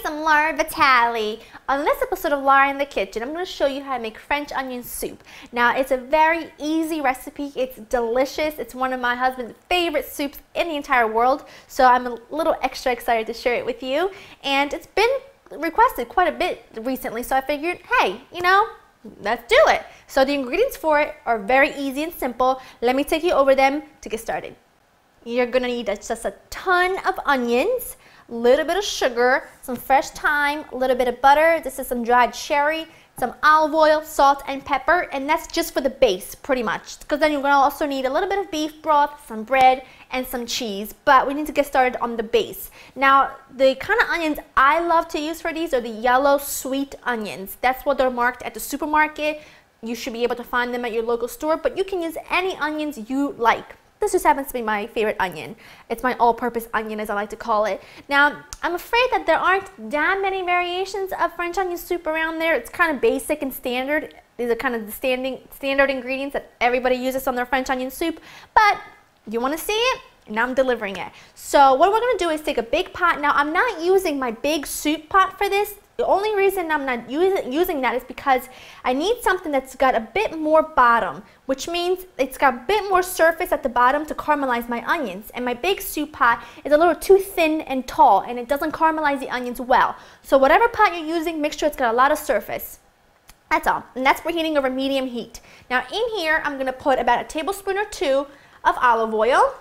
I'm Laura Vitale. On this episode of Laura in the Kitchen, I'm going to show you how to make French onion soup. Now, it's a very easy recipe. It's delicious. It's one of my husband's favorite soups in the entire world, so I'm a little extra excited to share it with you. And it's been requested quite a bit recently, so I figured, hey, let's do it. So the ingredients for it are very easy and simple. Let me take you over them to get started. You're going to need just a ton of onions, a little bit of sugar, some fresh thyme, a little bit of butter. This is some dried cherry, some olive oil, salt, and pepper, and that's just for the base, pretty much. Because then you're going to also need a little bit of beef broth, some bread, and some cheese. But we need to get started on the base. Now, the kind of onions I love to use for these are the yellow sweet onions. That's what they're marked at the supermarket. You should be able to find them at your local store, but you can use any onions you like. This just happens to be my favorite onion. It's my all-purpose onion, as I like to call it. Now, I'm afraid that there aren't that many variations of French onion soup around there. It's kind of basic and standard. These are kind of the standard ingredients that everybody uses on their French onion soup. But you want to see it? And I'm delivering it. So what we're going to do is take a big pot. Now, I'm not using my big soup pot for this. The only reason I'm not using that is because I need something that's got a bit more bottom, which means it's got a bit more surface at the bottom to caramelize my onions. And my big soup pot is a little too thin and tall, and it doesn't caramelize the onions well. So whatever pot you're using, make sure it's got a lot of surface. That's all. And that's preheating over medium heat. Now in here, I'm going to put about a tablespoon or two of olive oil.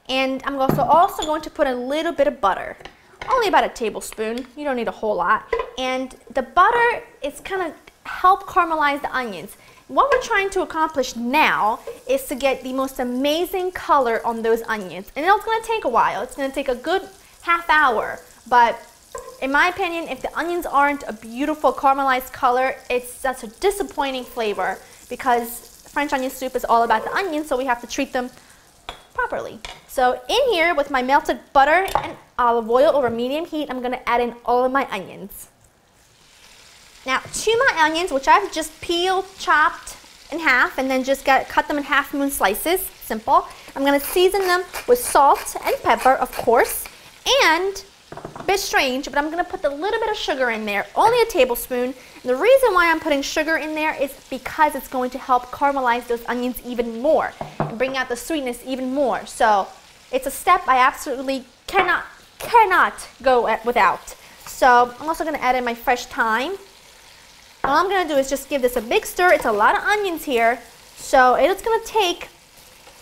And I'm also going to put a little bit of butter. Only about a tablespoon. You don't need a whole lot. And the butter is kind of help caramelize the onions. What we're trying to accomplish now is to get the most amazing color on those onions. And it's going to take a while. It's going to take a good half hour. But in my opinion, if the onions aren't a beautiful caramelized color, that's a disappointing flavor, because French onion soup is all about the onions, so we have to treat them properly. So in here, with my melted butter and olive oil over medium heat, I'm going to add in all of my onions. Now, to my onions, which I've just peeled, chopped in half, and then just cut them in half-moon slices, simple. I'm going to season them with salt and pepper, of course, and a bit strange, but I'm going to put a little bit of sugar in there, only a tablespoon. And the reason why I'm putting sugar in there is because it's going to help caramelize those onions even more and bring out the sweetness even more. So it's a step I absolutely cannot go without. So I'm also going to add in my fresh thyme. All I'm going to do is just give this a big stir. It's a lot of onions here, so it's going to take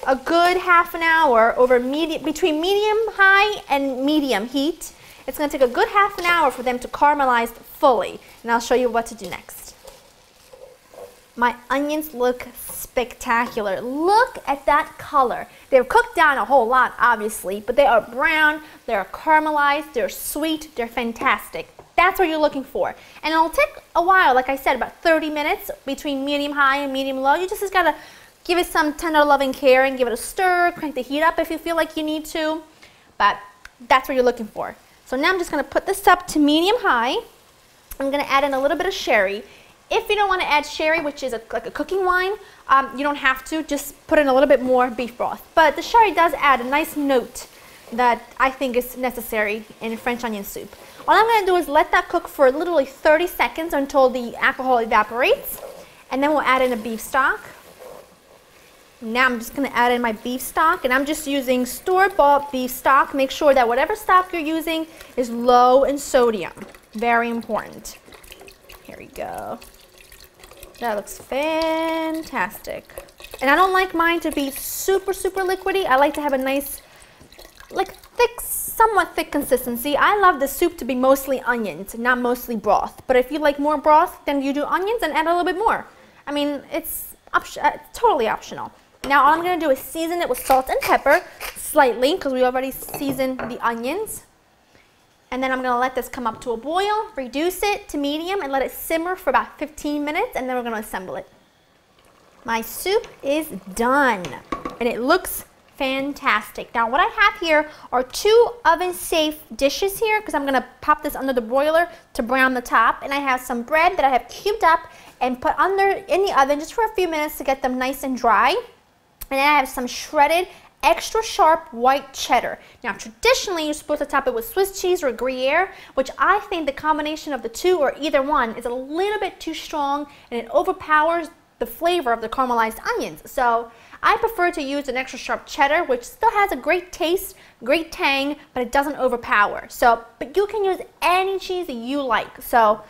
a good half an hour between medium-high and medium heat. It's going to take a good half an hour for them to caramelize fully, and I'll show you what to do next. My onions look spectacular. Look at that color. They're cooked down a whole lot, obviously, but they are brown, they're caramelized, they're sweet, they're fantastic. That's what you're looking for. And it'll take a while, like I said, about 30 minutes between medium-high and medium-low. You just got to give it some tender loving care and give it a stir, crank the heat up if you feel like you need to, but that's what you're looking for. So now I'm just going to put this up to medium-high. I'm going to add in a little bit of sherry. If you don't want to add sherry, which is like a cooking wine, you don't have to. Just put in a little bit more beef broth. But the sherry does add a nice note that I think is necessary in French onion soup. All I'm going to do is let that cook for literally 30 seconds until the alcohol evaporates. And then we'll add in a beef stock. Now I'm just going to add in my beef stock, and I'm just using store-bought beef stock. Make sure that whatever stock you're using is low in sodium. Very important. Here we go. That looks fantastic. And I don't like mine to be super liquidy. I like to have a nice, somewhat thick consistency. I love the soup to be mostly onions, not mostly broth. But if you like more broth, then you do onions and add a little bit more. I mean, it's totally optional. Now all I'm going to do is season it with salt and pepper slightly, because we already seasoned the onions. And then I'm going to let this come up to a boil, reduce it to medium, and let it simmer for about 15 minutes, and then we're going to assemble it. My soup is done, and it looks fantastic. Now what I have here are 2 oven-safe dishes here, because I'm going to pop this under the broiler to brown the top, and I have some bread that I have cubed up and put in the oven just for a few minutes to get them nice and dry. And then I have some shredded extra sharp white cheddar. Now traditionally you're supposed to top it with Swiss cheese or Gruyere, which I think the combination of the two or either one is a little bit too strong and it overpowers the flavor of the caramelized onions. So I prefer to use an extra sharp cheddar, which still has a great taste, great tang, but it doesn't overpower. So, but you can use any cheese that you like. So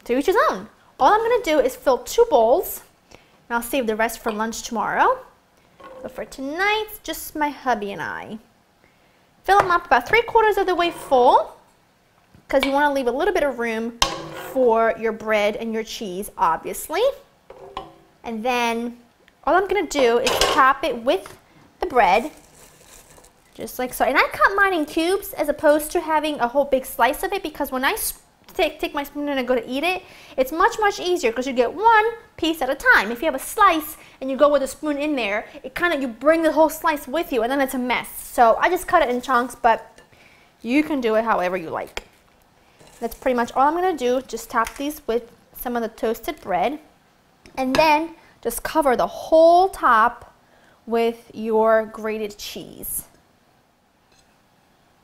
to each his own. All I'm going to do is fill 2 bowls, and I'll save the rest for lunch tomorrow. But for tonight, just my hubby and I. Fill them up about 3/4 of the way full, because you want to leave a little bit of room for your bread and your cheese, obviously. And then all I'm going to do is top it with the bread, just like so. And I cut mine in cubes as opposed to having a whole big slice of it, because when I take my spoon and I go to eat it, it's much easier because you get one piece at a time. If you have a slice and you go with a spoon in there, it kind of, you bring the whole slice with you and then it's a mess. So I just cut it in chunks, but you can do it however you like. That's pretty much all I'm going to do. Just top these with some of the toasted bread, and then just cover the whole top with your grated cheese.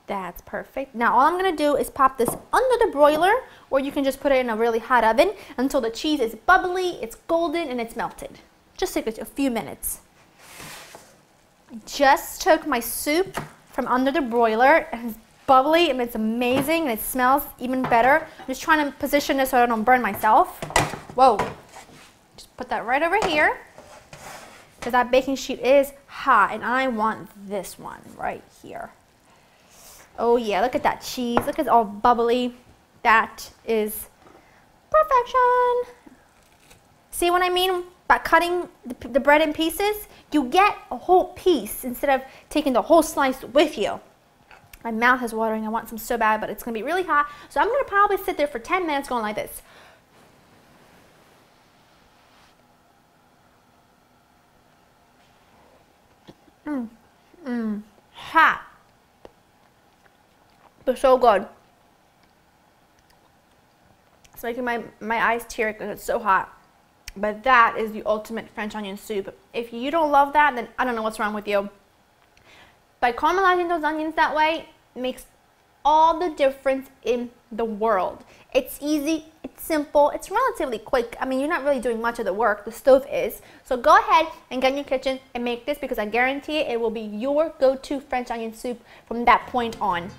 That's perfect. Now all I'm going to do is pop this under the broiler, or you can just put it in a really hot oven until the cheese is bubbly, it's golden, and it's melted. Just take a few minutes. I just took my soup from under the broiler, and it's bubbly and it's amazing and it smells even better. I'm just trying to position this so I don't burn myself. Whoa. Just put that right over here, because that baking sheet is hot and I want this one right here. Oh yeah, look at that cheese. Look, it's all bubbly. That is perfection. See what I mean by cutting the bread in pieces? You get a whole piece instead of taking the whole slice with you. My mouth is watering. I want some so bad, but it's going to be really hot. So I'm going to probably sit there for 10 minutes going like this. Hot. But so good. It's making my eyes tear because it's so hot. But that is the ultimate French onion soup. If you don't love that, then I don't know what's wrong with you. By caramelizing those onions that way, it makes all the difference in the world. It's easy, it's simple, it's relatively quick. I mean, you're not really doing much of the work, the stove is. So go ahead and get in your kitchen and make this, because I guarantee it will be your go-to French onion soup from that point on.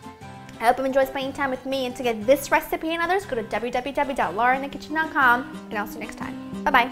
I hope you enjoyed spending time with me, and to get this recipe and others, go to www.laurainthekitchen.com, and I'll see you next time. Bye-bye.